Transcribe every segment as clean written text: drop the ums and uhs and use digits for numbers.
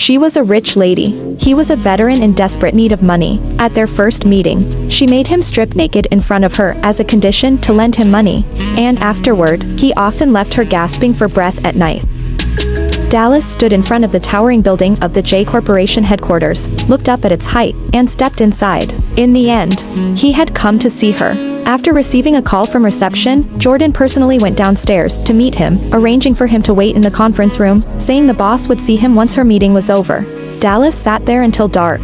She was a rich lady. He was a veteran in desperate need of money. At their first meeting, she made him strip naked in front of her as a condition to lend him money. And afterward, he often left her gasping for breath at night. Dallas stood in front of the towering building of the J Corporation headquarters, looked up at its height, and stepped inside. In the end, he had come to see her. After receiving a call from reception, Jordan personally went downstairs to meet him, arranging for him to wait in the conference room, saying the boss would see him once her meeting was over. Dallas sat there until dark,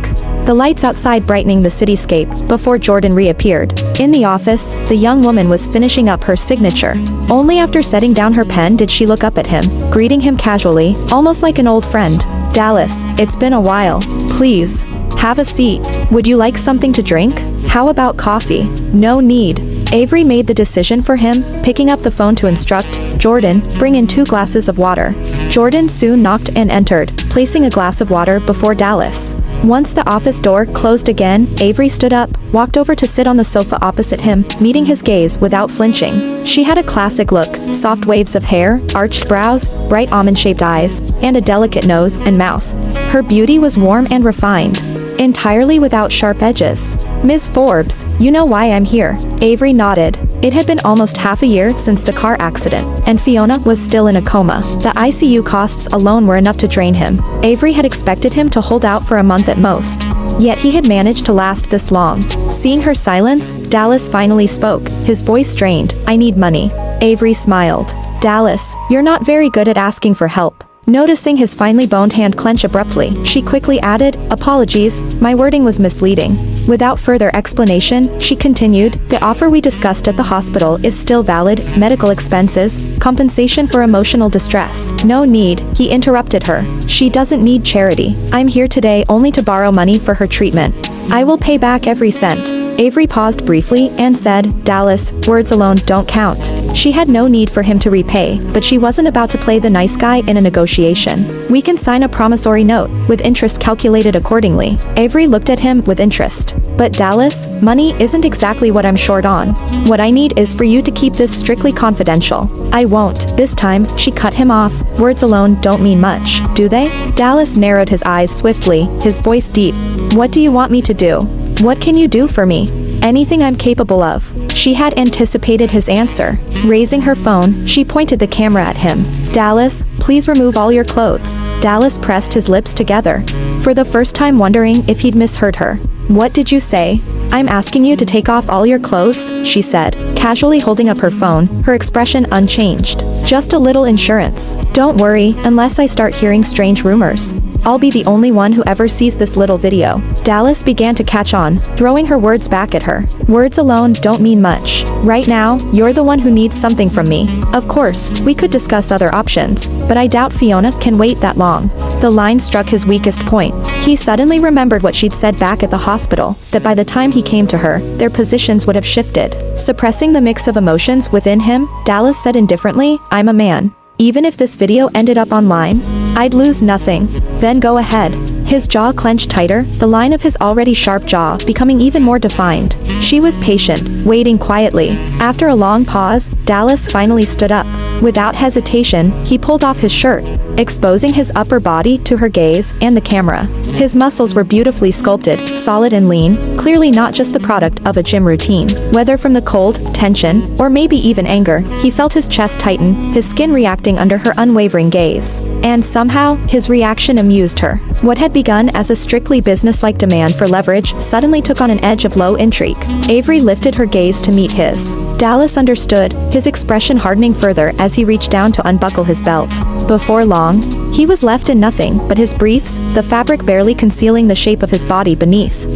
the lights outside brightening the cityscape, before Jordan reappeared. In the office, the young woman was finishing up her signature. Only after setting down her pen did she look up at him, greeting him casually, almost like an old friend. "Dallas, it's been a while. Please, have a seat. Would you like something to drink? How about coffee?" "No need." Avery made the decision for him, picking up the phone to instruct, "Jordan, bring in 2 glasses of water." Jordan soon knocked and entered, placing a glass of water before Dallas. Once the office door closed again, Avery stood up, walked over to sit on the sofa opposite him, meeting his gaze without flinching. She had a classic look, soft waves of hair, arched brows, bright almond-shaped eyes, and a delicate nose and mouth. Her beauty was warm and refined, entirely without sharp edges. "Ms. Forbes, you know why I'm here." Avery nodded. It had been almost half a year since the car accident, and Fiona was still in a coma. The ICU costs alone were enough to drain him. Avery had expected him to hold out for a month at most. Yet he had managed to last this long. Seeing her silence, Dallas finally spoke, his voice strained. "I need money." Avery smiled. "Dallas, you're not very good at asking for help." Noticing his finely boned hand clench abruptly, she quickly added, "Apologies, my wording was misleading." Without further explanation, she continued, "The offer we discussed at the hospital is still valid: medical expenses, compensation for emotional distress." "No need," he interrupted her. "She doesn't need charity. I'm here today only to borrow money for her treatment. I will pay back every cent." Avery paused briefly and said, "Dallas, words alone don't count." She had no need for him to repay, but she wasn't about to play the nice guy in a negotiation. "We can sign a promissory note, with interest calculated accordingly." Avery looked at him with interest. "But Dallas, money isn't exactly what I'm short on. What I need is for you to keep this strictly confidential." "I won't." This time, she cut him off. "Words alone don't mean much, do they?" Dallas narrowed his eyes swiftly, his voice deep. "What do you want me to do? What can you do for me?" "Anything I'm capable of." She had anticipated his answer. Raising her phone, she pointed the camera at him. "Dallas, please remove all your clothes." Dallas pressed his lips together, for the first time wondering if he'd misheard her. "What did you say?" "I'm asking you to take off all your clothes," she said, casually holding up her phone, her expression unchanged. "Just a little insurance. Don't worry, unless I start hearing strange rumors. I'll be the only one who ever sees this little video." Dallas began to catch on, throwing her words back at her. "Words alone don't mean much. Right now, you're the one who needs something from me. Of course, we could discuss other options, but I doubt Fiona can wait that long." The line struck his weakest point. He suddenly remembered what she'd said back at the hospital, that by the time he came to her, their positions would have shifted. Suppressing the mix of emotions within him, Dallas said indifferently, "I'm a man. Even if this video ended up online, I'd lose nothing." "Then go ahead." His jaw clenched tighter, the line of his already sharp jaw becoming even more defined. She was patient, waiting quietly. After a long pause, Dallas finally stood up. Without hesitation, he pulled off his shirt, exposing his upper body to her gaze and the camera. His muscles were beautifully sculpted, solid and lean, clearly not just the product of a gym routine. Whether from the cold, tension, or maybe even anger, he felt his chest tighten, his skin reacting under her unwavering gaze. And somehow, his reaction amused her. What had begun as a strictly business-like demand for leverage suddenly took on an edge of low intrigue. Avery lifted her gaze to meet his. Dallas understood, his expression hardening further as he reached down to unbuckle his belt. Before long, he was left in nothing but his briefs, the fabric barely concealing the shape of his body beneath.